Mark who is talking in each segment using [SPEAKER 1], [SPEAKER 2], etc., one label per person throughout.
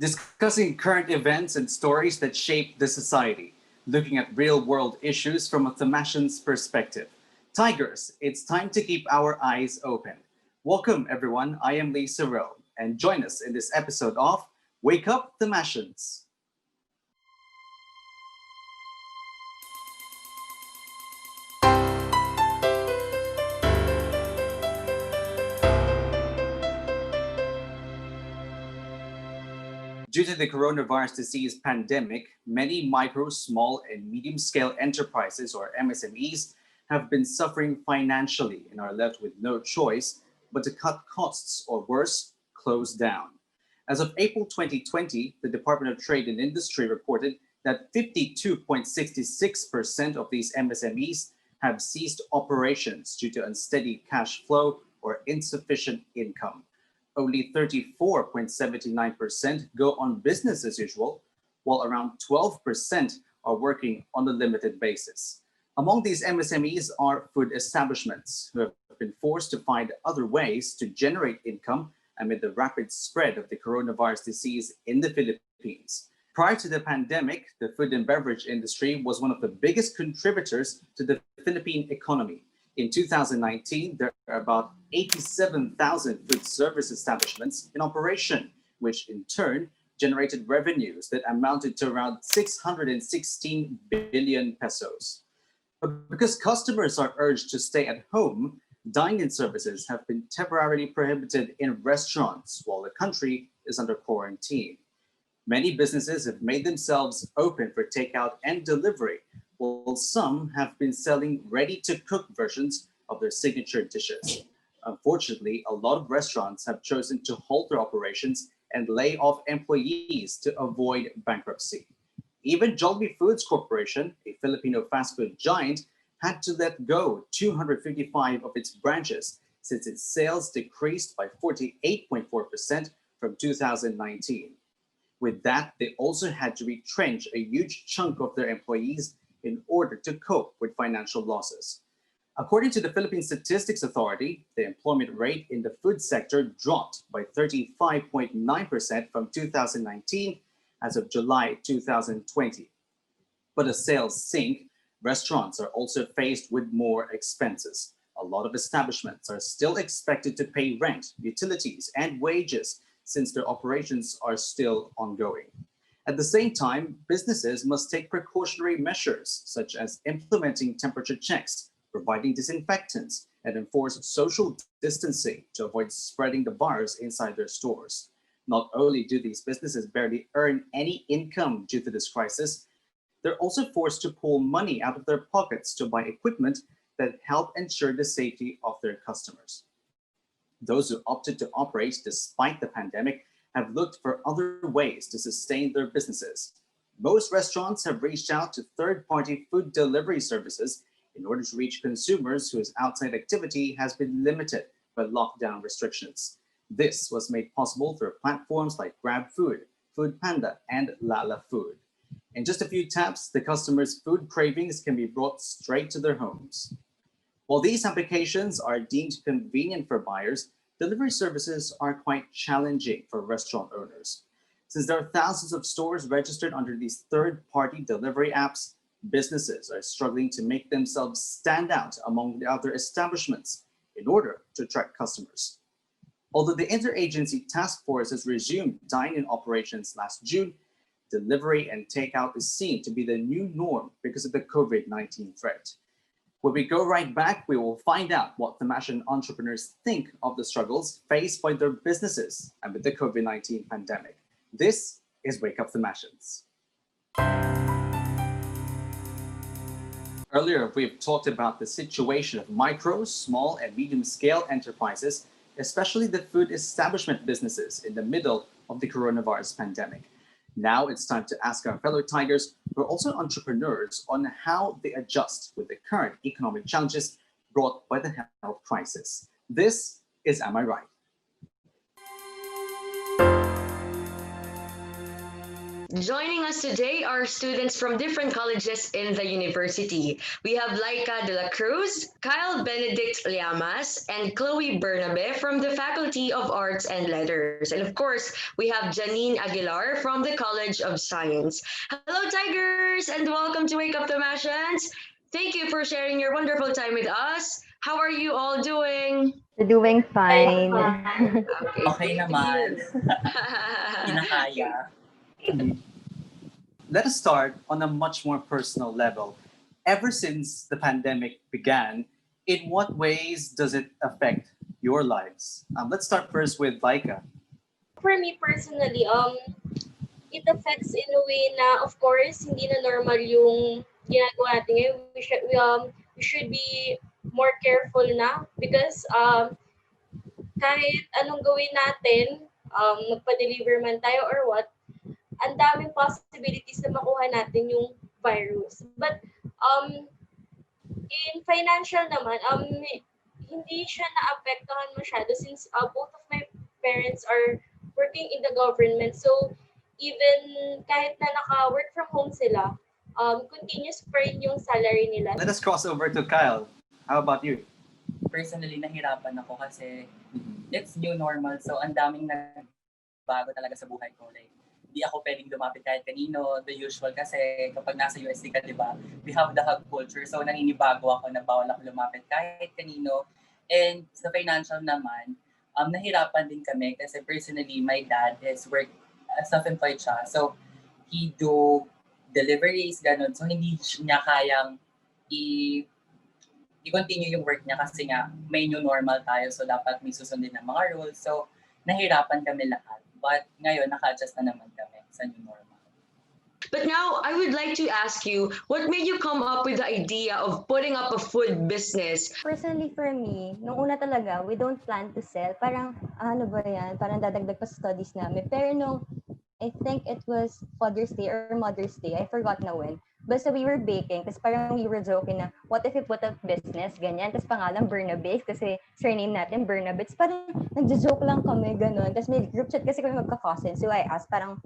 [SPEAKER 1] discussing current events and stories that shape the society, looking at real-world issues from a Thomasian's perspective. Tigers, it's time to keep our eyes open. Welcome, everyone. I am Lee Sorrell, and join us in this episode of Wake Up Thomasians. Due to the coronavirus disease pandemic, many micro, small, and medium-scale enterprises, or MSMEs, have been suffering financially and are left with no choice but to cut costs or worse, close down. As of April 2020, the Department of Trade and Industry reported that 52.66% of these MSMEs have ceased operations due to unsteady cash flow or insufficient income. Only 34.79% go on business as usual, while around 12% are working on a limited basis. Among these MSMEs are food establishments who have been forced to find other ways to generate income amid the rapid spread of the coronavirus disease in the Philippines. Prior to the pandemic, the food and beverage industry was one of the biggest contributors to the Philippine economy. In 2019, there are about 87,000 food service establishments in operation, which in turn generated revenues that amounted to around 616 billion pesos. But because customers are urged to stay at home, dine-in services have been temporarily prohibited in restaurants while the country is under quarantine. Many businesses have made themselves open for takeout and delivery, while some have been selling ready-to-cook versions of their signature dishes. Unfortunately, a lot of restaurants have chosen to halt their operations and lay off employees to avoid bankruptcy. Even Jollibee Foods Corporation, a Filipino fast food giant, had to let go 255 of its branches since its sales decreased by 48.4% from 2019. With that, they also had to retrench a huge chunk of their employees in order to cope with financial losses. According to the Philippine Statistics Authority, the employment rate in the food sector dropped by 35.9% from 2019 as of July 2020. But as sales sink, restaurants are also faced with more expenses. A lot of establishments are still expected to pay rent, utilities, and wages since their operations are still ongoing. At the same time, businesses must take precautionary measures, such as implementing temperature checks, providing disinfectants, and enforce social distancing to avoid spreading the virus inside their stores. Not only do these businesses barely earn any income due to this crisis, they're also forced to pull money out of their pockets to buy equipment that help ensure the safety of their customers. Those who opted to operate despite the pandemic have looked for other ways to sustain their businesses. Most restaurants have reached out to third-party food delivery services in order to reach consumers whose outside activity has been limited by lockdown restrictions. This was made possible through platforms like GrabFood, Foodpanda, and Lala Food. In just a few taps, the customers' food cravings can be brought straight to their homes. While these applications are deemed convenient for buyers, delivery services are quite challenging for restaurant owners. Since there are thousands of stores registered under these third-party delivery apps, businesses are struggling to make themselves stand out among the other establishments in order to attract customers. Although the Interagency Task Force has resumed dine-in operations last June, delivery and takeout is seen to be the new norm because of the COVID-19 threat. When we go right back, we will find out what Thomasian entrepreneurs think of the struggles faced by their businesses amid the COVID-19 pandemic. This is Wake Up Thomasians. Earlier, we've talked about the situation of micro, small, and medium-scale enterprises, especially the food establishment businesses in the middle of the coronavirus pandemic. Now it's time to ask our fellow Tigers, who are also entrepreneurs, on how they adjust with the current economic challenges brought by the health crisis. This is Am I Right?
[SPEAKER 2] Joining us today are students from different colleges in the university. We have Laika de la Cruz, Kyle Benedict Llamas, and Chloe Bernabe from the Faculty of Arts and Letters. And of course, we have Janine Aguilar from the College of Science. Hello, Tigers, and welcome to Wake Up Thomasians. Thank you for sharing your wonderful time with us. How are you all doing?
[SPEAKER 3] We're doing
[SPEAKER 4] Fine.
[SPEAKER 3] fine.
[SPEAKER 2] Okay,
[SPEAKER 5] Okay
[SPEAKER 2] great to
[SPEAKER 5] naman.
[SPEAKER 2] hear.
[SPEAKER 5] Kinakaya.
[SPEAKER 1] Mhm. Let us start on a much more personal level. Ever since the pandemic began, in what ways does it affect your lives? Let's start first with Laika.
[SPEAKER 4] For me personally, it affects in a way na, of course, hindi na normal yung ginagawa natin ngayon. We should be more careful na because kahit anong gawin natin, magpa-deliver man tayo or what, ang daming possibilities na makuha natin yung virus. But in financial naman, hindi siya naapektuhan masyado since both of my parents are working in the government. So, even kahit na naka-work from home sila, continuous pa rin yung salary nila.
[SPEAKER 1] Let us cross over to Kyle. How about you?
[SPEAKER 5] Personally, nahirapan ako kasi it's new normal. So, ang daming nagbago talaga sa buhay ko. Like, hindi ako pwedeng lumapit kahit kanino, the usual. Kasi kapag nasa USD ka, di ba, we have the hug culture. So, naninibago ako na bawal ako lumapit kahit kanino. And sa financial naman, nahirapan din kami kasi personally, my dad is self-employed siya. So, he do deliveries, ganun. So, hindi niya kayang i-continue yung work niya kasi nga may new normal tayo. So, dapat may susundin ng mga rules. So, nahirapan kami lahat. But ngayon, naka-adjust na naman kami sa new normal.
[SPEAKER 2] But now, I would like to ask you, what made you come up with the idea of putting up a food business?
[SPEAKER 3] Personally for me, nung una talaga, we don't plan to sell. Parang, ano ba yan? Parang dadagdag pa sa studies namin. Pero nung, I think it was Father's Day or Mother's Day, I forgot na when. Basta we were baking, tapos parang we were joking na, what if we put up business, ganyan. Tapos pangalan Bernabe, kasi surname natin Bernabe. Tapos parang nagjo-joke lang kami, ganun. Tapos may group chat kasi kami magka-cousin. So I asked, parang,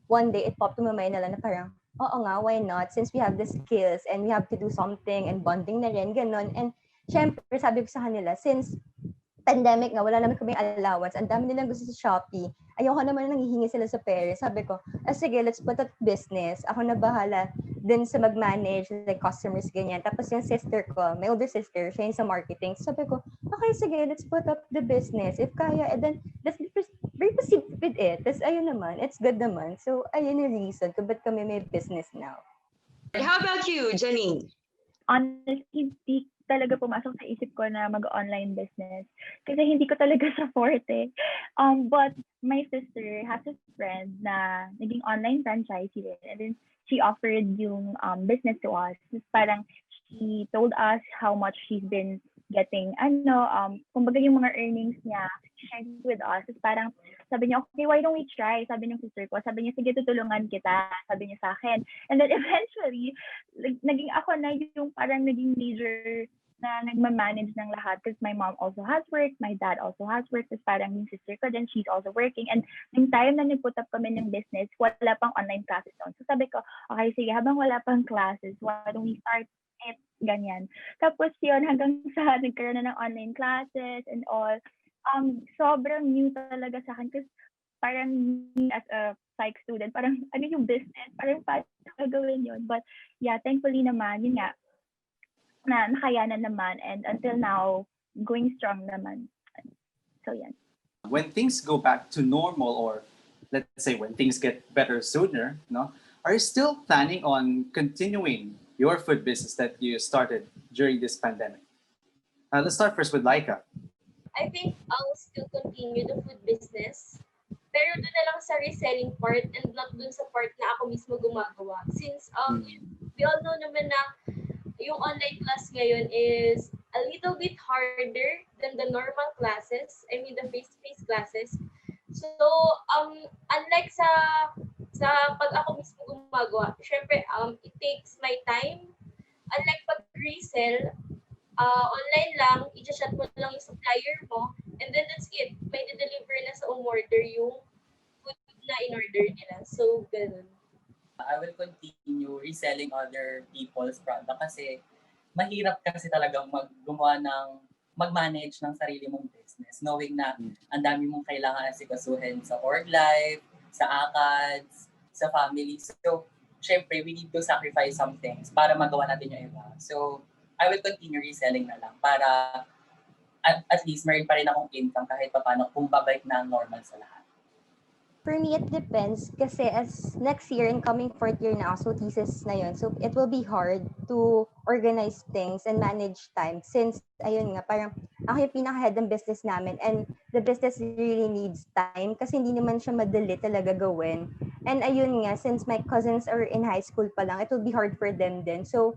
[SPEAKER 3] one day, it popped to my mind na parang, oo nga, why not? Since we have the skills and we have to do something and bonding na rin, ganun. And syempre, sabi ko sa kanila, since pandemic nga, wala naman kaming allowance, ang dami nilang gusto sa Shopee, ayoko naman na nanghihingi sila sa parents. Sabi ko, sige, let's put up business. Ako na bahala din sa mag-manage, like customers, ganyan. Tapos yung sister ko, my older sister, siya yung sa marketing. Sabi ko, okay, sige, let's put up the business. If kaya, and then, let's proceed with it. Tapos ayun naman, it's good naman. So, ayun yung reason kung ba't kami may business now.
[SPEAKER 2] How about you, Janine?
[SPEAKER 6] Honestly, di talaga pumasok sa isip ko na mag-online business. Kasi hindi ko talaga sa forte. But my sister has a friend na naging online franchisee rin. And then she offered yung business to us. Just parang she told us how much she's been getting, kumbaga yung mga earnings niya, she shared it with us. Tapos parang sabi niya, okay, why don't we try? Sabi niya sister ko. Sabi niya, sige, tutulungan kita. Sabi niya sa akin. And then eventually, naging ako na yung parang naging leader na nagmamanage ng lahat because my mom also has work, my dad also has work, tapos parang yung sister ko then she's also working. And yung time na nag-put up kami ng business, wala pang online classes doon. So sabi ko, okay, sige, habang wala pang classes, why don't we start it? Ganyan. Tapos yun, hanggang sa nagkaroon na ng online classes and all, sobrang new talaga sa akin kasi parang as a psych student, parang ano yung business, parang paano gagawin yun. But yeah, thankfully naman, yun nga, na nakayanan naman and until now, going strong naman. So yan.
[SPEAKER 1] When things go back to normal, or let's say when things get better sooner, no, are you still planning on continuing your food business that you started during this pandemic? Let's start first with Laika.
[SPEAKER 4] I think I'll still continue the food business. Pero doon na lang sa reselling part and not doon sa part na ako mismo gumagawa. Since we all know naman na yung online class ngayon is a little bit harder than the normal classes. I mean the face-to-face classes. So, unlike sa pag ako mismo gumagawa, syempre it takes my time. Unlike pag resell, online lang, i-chat mo lang yung supplier mo, and then that's it. May de-deliver na sa umorder yung food na in-order nila. So, ganun.
[SPEAKER 5] I will continue reselling other people's product kasi mahirap kasi talagang gumawa ng mag-manage ng sarili mong business knowing na ang dami mong kailangan asikasuhin sa org life, sa ACADS, sa family. So, syempre, we need to sacrifice some things para magawa natin yung iba. So, I will continue reselling na lang para at least meron pa rin akong income kahit pa paano kung babalik na normal sa lahat.
[SPEAKER 3] For me, it depends kasi as next year and coming fourth year na ako, so thesis na yun. So it will be hard to organize things and manage time since, ayun nga, parang ako yung pinaka-head ng business namin and the business really needs time kasi hindi naman siya madali talaga gawin. And ayun nga, since my cousins are in high school pa lang, it will be hard for them then. So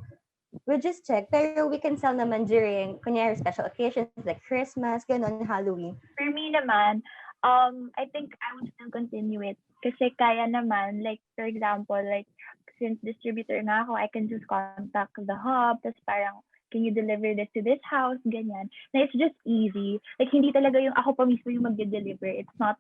[SPEAKER 3] we'll just check. Pero we can sell naman during, kunyari, special occasions like Christmas, ganun, Halloween.
[SPEAKER 6] For me naman, I think I would still continue it. Kasi kaya naman, like, for example, like, since distributor na ako, I can just contact the hub, tapos parang, can you deliver this to this house, ganyan. Na it's just easy. Like, hindi talaga yung ako pa mismo yung mag-deliver. It's not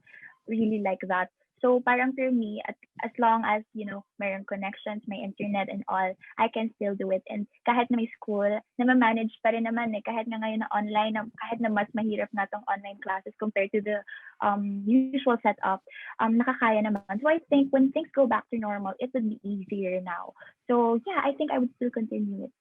[SPEAKER 6] really like that. So, parang for me, as long as, mayroong connections, may internet and all, I can still do it. And kahit na may school, na-manage pa rin naman kahit na ngayon na online, kahit na mas mahirap na tong online classes compared to the usual setup, nakakaya naman. So, I think when things go back to normal, it would be easier now. So, yeah, I think I would still continue it.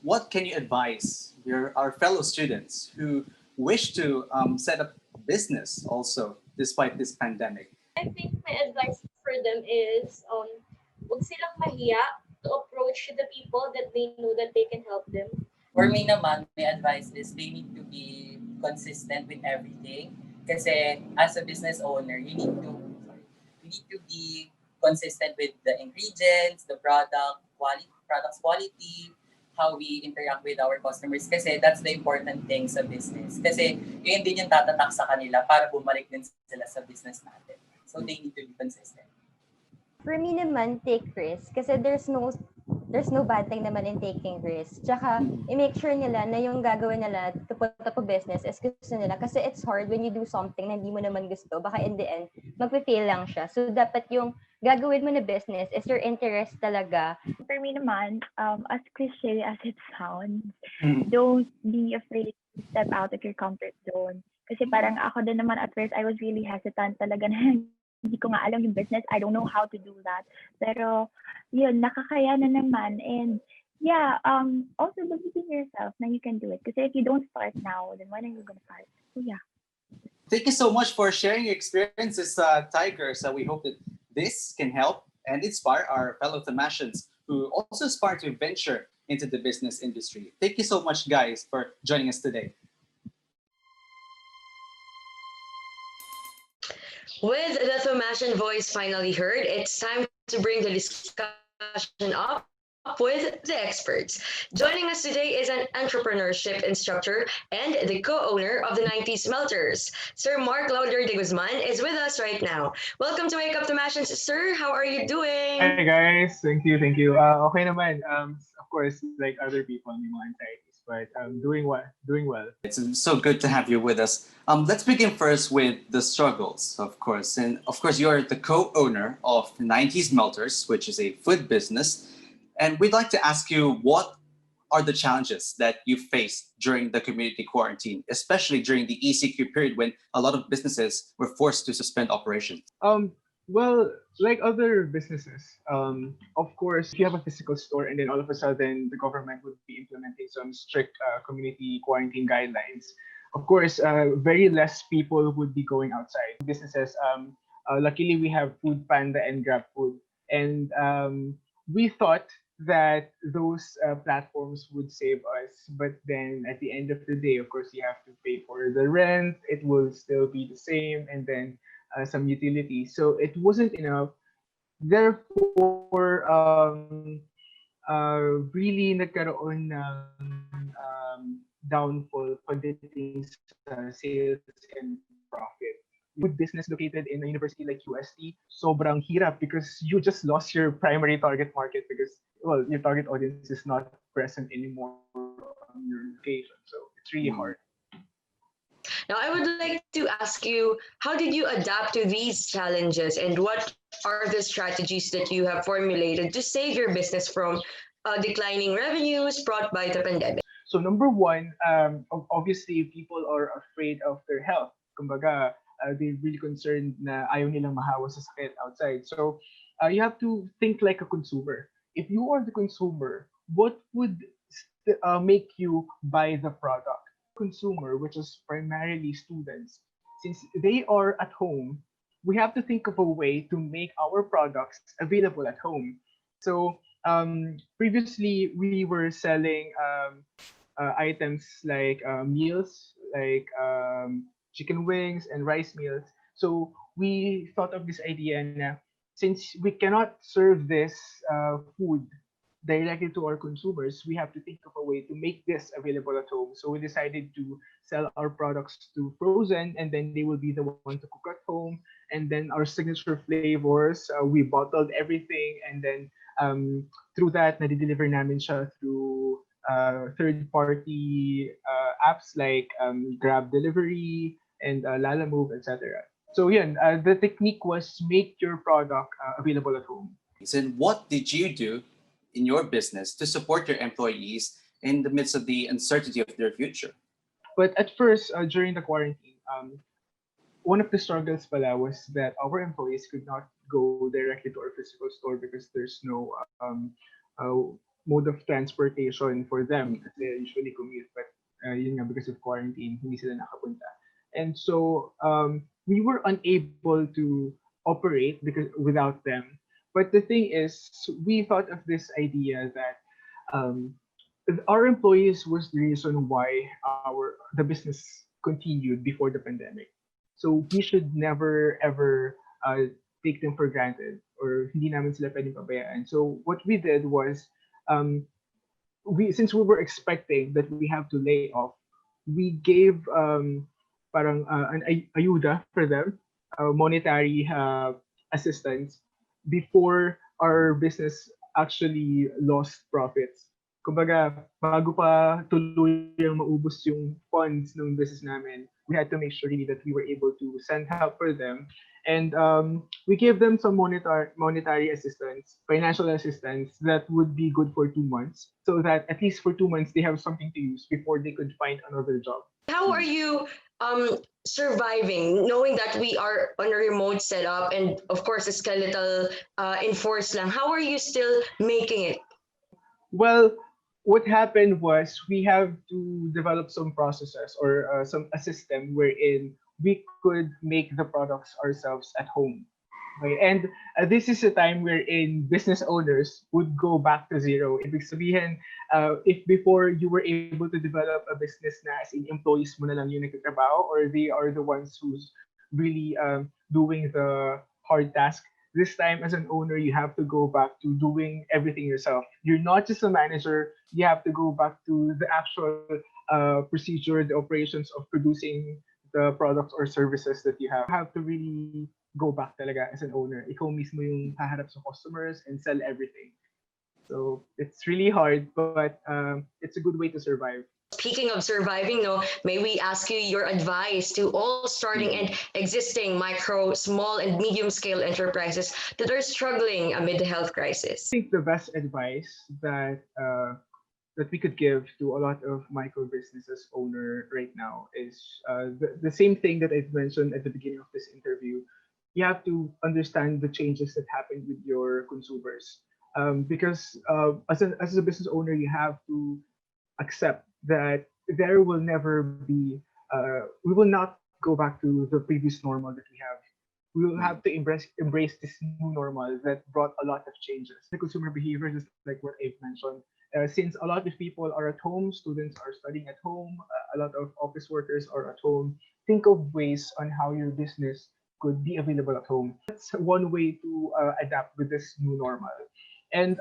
[SPEAKER 1] What can you advise our fellow students who wish to set up business also despite this pandemic?
[SPEAKER 4] I think my advice for them is huwag silang mahiya to approach the people that they know that they can help them.
[SPEAKER 5] For me naman, my advice is they need to be consistent with everything. Kasi as a business owner, you need to be consistent with the ingredients, the product's quality, how we interact with our customers. Kasi that's the important thing sa business. Kasi yun din yung tatatak sa kanila para bumalik din sila sa business natin. So they need to be consistent.
[SPEAKER 3] For me naman, take risk. Kasi there's no bad thing naman in taking risk. Tsaka, i-make sure nila na yung gagawin nila to put up a business is gusto nila. Kasi it's hard when you do something na hindi mo naman gusto. Baka in the end, magpe-fail lang siya. So, dapat yung gagawin mo na business is your interest talaga.
[SPEAKER 6] For me naman, as cliche as it sounds, don't be afraid to step out of your comfort zone. Kasi parang ako din naman at first, I was really hesitant talaga na hindi ko nga alam yung business. I don't know how to do that. Pero, yun, nakakaya na naman. And, yeah, also believe in yourself na you can do it. Kasi if you don't start now, then when are you gonna start? So, yeah.
[SPEAKER 1] Thank you so much for sharing your experiences, Tiger. So we hope that this can help and inspire our fellow Thomasians who also aspire to venture into the business industry. Thank you so much, guys, for joining us today.
[SPEAKER 2] With the Thomasian voice finally heard, it's time to bring the discussion up with the experts. Joining us today is an entrepreneurship instructor and the co-owner of the 90s Melters. Sir Marc Lauder De Guzman is with us right now. Welcome to Wake Up Thomasians. Sir, how are you doing?
[SPEAKER 7] Hi guys, thank you. Okay naman. Of course, like other people, may mga anxieties, but doing well.
[SPEAKER 1] It's so good to have you with us. Let's begin first with the struggles, of course. And of course, you're the co-owner of 90s Melters, which is a food business. And we'd like to ask you, what are the challenges that you faced during the community quarantine, especially during the ECQ period when a lot of businesses were forced to suspend operations?
[SPEAKER 7] Well, like other businesses, of course, if you have a physical store and then all of a sudden the government would be implementing some strict community quarantine guidelines, of course, very less people would be going outside. Businesses, luckily we have Food Panda and Grab Food, and we thought that those platforms would save us, but then at the end of the day, of course, you have to pay for the rent. It will still be the same, and then some utilities. So it wasn't enough. Therefore, really nagkaroon ng downfall pagdating sa sales and profit. Good business located in a university like UST, sobrang hirap because you just lost your primary target market because, well, your target audience is not present anymore on your location. So it's really hard.
[SPEAKER 2] Now, I would like to ask you, how did you adapt to these challenges, and what are the strategies that you have formulated to save your business from declining revenues brought by the pandemic?
[SPEAKER 7] So number one, obviously people are afraid of their health. Kumbaga, they're really concerned na ayaw nilang mahawa sa sakit outside. So you have to think like a consumer. If you are the consumer, what would make you buy the product? Consumer, which is primarily students, since they are at home, we have to think of a way to make our products available at home. So previously we were selling items like meals, like chicken wings and rice meals. So we thought of this idea na since we cannot serve this food directly to our consumers, we have to think of a way to make this available at home. So we decided to sell our products to frozen, and then they will be the one to cook at home. And then our signature flavors, we bottled everything, and then through that, na-deliver namin siya through third-party apps like Grab Delivery and Lala Move, etc. So yeah, the technique was make your product available at home.
[SPEAKER 1] And what did you do in your business to support your employees in the midst of the uncertainty of their future?
[SPEAKER 7] But at first, during the quarantine, one of the struggles pala was that our employees could not go directly to our physical store because there's no uh, mode of transportation for them. They usually commute, but yun nga, because of quarantine, hindi sila nakapunta. And so we were unable to operate because without them. But the thing is, we thought of this idea that um, our employees was the reason why the business continued before the pandemic. So we should never ever take them for granted or hindi namin sila pwedeng pabayaan. So what we did was um, we since we were expecting that we have to lay off, we gave parang an ayuda for them, monetary assistance before our business actually lost profits. Kumbaga, bago pa tuluyang maubos yung funds ng business namin, we had to make sure really that we were able to send help for them. And we gave them some monetary assistance, financial assistance that would be good for 2 months, so that at least for 2 months they have something to use before they could find another job.
[SPEAKER 2] How are you surviving, knowing that we are on a remote setup and of course a skeletal enforced lang? How are you still making it?
[SPEAKER 7] Well, what happened was we have to develop some processes or a system wherein we could make the products ourselves at home. Okay? And this is a time wherein business owners would go back to zero. Ibig sabihin, if before you were able to develop a business na as in employees mo na lang yung nagtatrabaho or they are the ones who's really doing the hard task, this time as an owner, you have to go back to doing everything yourself. You're not just a manager, you have to go back to the actual procedure, the operations of producing the products or services that you have. You have to really go back talaga as an owner. Ikaw mismo yung haharap sa customers and sell everything. So it's really hard, but it's a good way to survive.
[SPEAKER 2] Speaking of surviving, no, may we ask you your advice to all starting and existing micro, small, and medium scale enterprises that are struggling amid the health crisis?
[SPEAKER 7] I think the best advice that we could give to a lot of micro businesses owner right now is the same thing that I've mentioned at the beginning of this interview. You have to understand the changes that happen with your consumers. Because as a business owner, you have to accept that there will never be, we will not go back to the previous normal that we have. We will have to embrace this new normal that brought a lot of changes. The consumer behavior, just like what I've mentioned, since a lot of people are at home, students are studying at home, a lot of office workers are at home, think of ways on how your business could be available at home. That's one way to adapt with this new normal. And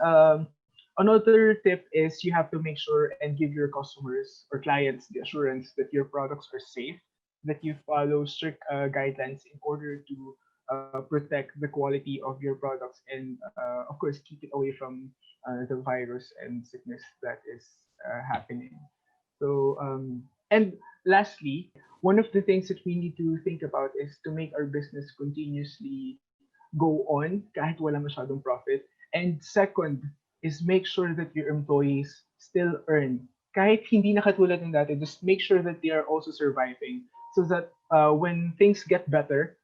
[SPEAKER 7] another tip is you have to make sure and give your customers or clients the assurance that your products are safe, that you follow strict guidelines in order to protect the quality of your products and, of course, keep it away from the virus and sickness that is happening. So, and lastly, one of the things that we need to think about is to make our business continuously go on kahit wala masyadong profit. And second is make sure that your employees still earn. Kahit hindi na katulad ng dati, just make sure that they are also surviving so that when things get better,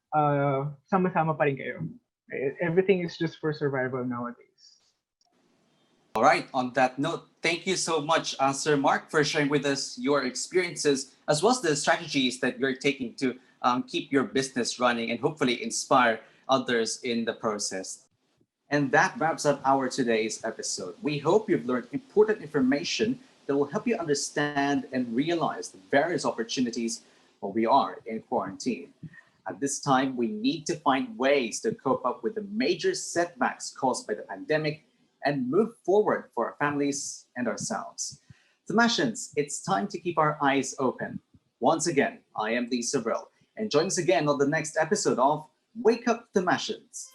[SPEAKER 7] sama-sama pa rin kayo. Everything is just for survival nowadays.
[SPEAKER 1] All right, on that note, thank you so much, Sir Mark, for sharing with us your experiences as well as the strategies that you're taking to keep your business running and hopefully inspire others in the process. And that wraps up our today's episode. We hope you've learned important information that will help you understand and realize the various opportunities while we are in quarantine. At this time, we need to find ways to cope up with the major setbacks caused by the pandemic and move forward for our families and ourselves. Thomasians, it's time to keep our eyes open. Once again, I am Lee Sabril, and join us again on the next episode of Wake Up Thomasians.